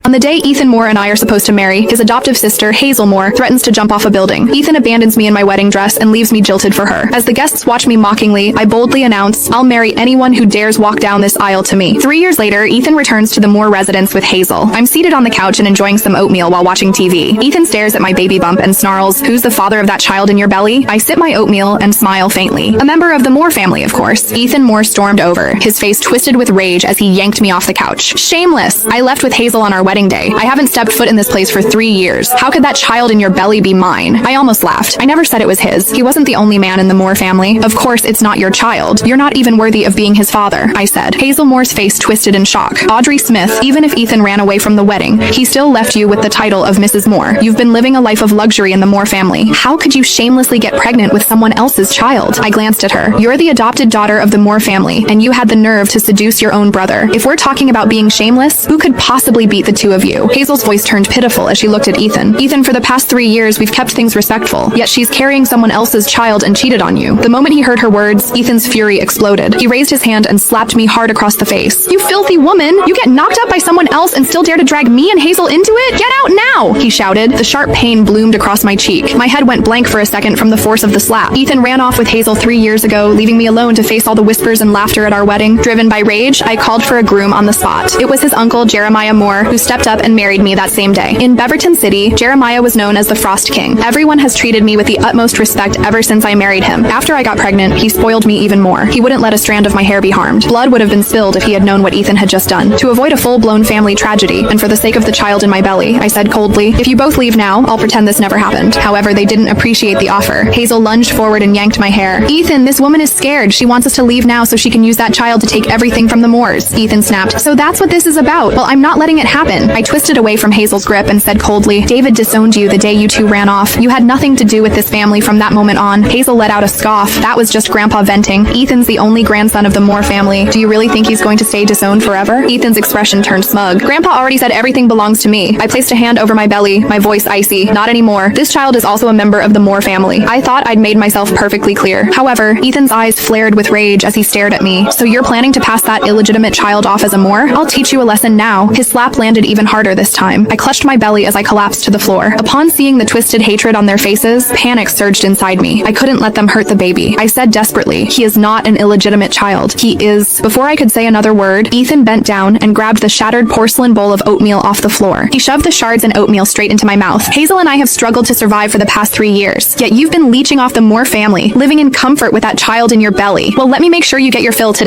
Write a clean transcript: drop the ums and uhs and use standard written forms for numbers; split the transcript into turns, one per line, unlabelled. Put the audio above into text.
On the day Ethan Moore and I are supposed to marry, his adoptive sister, Hazel Moore, threatens to jump off a building. Ethan abandons me in my wedding dress and leaves me jilted for her. As the guests watch me mockingly, I boldly announce, "I'll marry anyone who dares walk down this aisle to me." 3 years later, Ethan returns to the Moore residence with Hazel. I'm seated on the couch and enjoying some oatmeal while watching TV. Ethan stares at my baby bump and snarls, "Who's the father of that child in your belly?" I sip my oatmeal and smile faintly. A member of the Moore family, of course. Ethan Moore stormed over, his face twisted with rage as he yanked me off the couch. Shameless! I left with Hazel on our wedding day. I haven't stepped foot in this place for 3 years. How could that child in your belly be mine? I almost laughed. I never said it was his. He wasn't the only man in the Moore family. Of course, it's not your child. You're not even worthy of being his father, I said. Hazel Moore's face twisted in shock. Audrey Smith, even if Ethan ran away from the wedding, he still left you with the title of Mrs. Moore. You've been living a life of luxury in the Moore family. How could you shamelessly get pregnant with someone else's child? I glanced at her. You're the adopted daughter of the Moore family, and you had the nerve to seduce your own brother. If we're talking about being shameless, who could possibly beat the two of you? Hazel's voice turned pitiful as she looked at Ethan. Ethan, for the past 3 years, we've kept things respectful, yet she's carrying someone else's child and cheated on you. The moment he heard her words, Ethan's fury exploded. He raised his hand and slapped me hard across the face. "You filthy woman! You get knocked up by someone else and still dare to drag me and Hazel into it? Get out now!" he shouted. The sharp pain bloomed across my cheek. My head went blank for a second from the force of the slap. Ethan ran off with Hazel 3 years ago, leaving me alone to face all the whispers and laughter at our wedding. Driven by rage, I called for a groom on the spot. It was his uncle, Jeremiah Moore, who stepped up and married me that same day. In Beaverton City, Jeremiah was known as the Frost King. Everyone has treated me with the utmost respect ever since I married him. After I got pregnant, he spoiled me even more. He wouldn't let a strand of my hair be harmed. Blood would have been spilled if he had known what Ethan had just done. To avoid a full-blown family tragedy, and for the sake of the child in my belly, I said coldly, "If you both leave now, I'll pretend this never happened." However, they didn't appreciate the offer. Hazel lunged forward and yanked my hair. "Ethan, this woman is scared. She wants us to leave now so she can use that child to take everything from the Moores." Ethan snapped. "So that's what this is about? Well, I'm not letting it happen." I twisted away from Hazel's grip and said coldly, "David disowned you the day you two ran off. You had nothing to do with this family from that moment on." Hazel let out a scoff. "That was just Grandpa venting. Ethan's the only grandson of the Moore family. Do you really think he's going to stay disowned forever?" Ethan's expression turned smug. "Grandpa already said everything belongs to me." I placed a hand over my belly, my voice icy. "Not anymore. This child is also a member of the Moore family." I thought I'd made myself perfectly clear. However, Ethan's eyes flared with rage as he stared at me. "So you're planning to pass that illegitimate child off as a Moore? I'll teach you a lesson now." His slap landed even harder this time. I clutched my belly as I collapsed to the floor. Upon seeing the twisted hatred on their faces, panic surged inside me. I couldn't let them hurt the baby. I said desperately, "He is not an illegitimate child. He is..." Before I could say another word, Ethan bent down and grabbed the shattered porcelain bowl of oatmeal off the floor. He shoved the shards and oatmeal straight into my mouth. "Hazel and I have struggled to survive for the past 3 years, yet you've been leeching off the Moore family, living in comfort with that child in your belly. Well, let me make sure you get your fill today."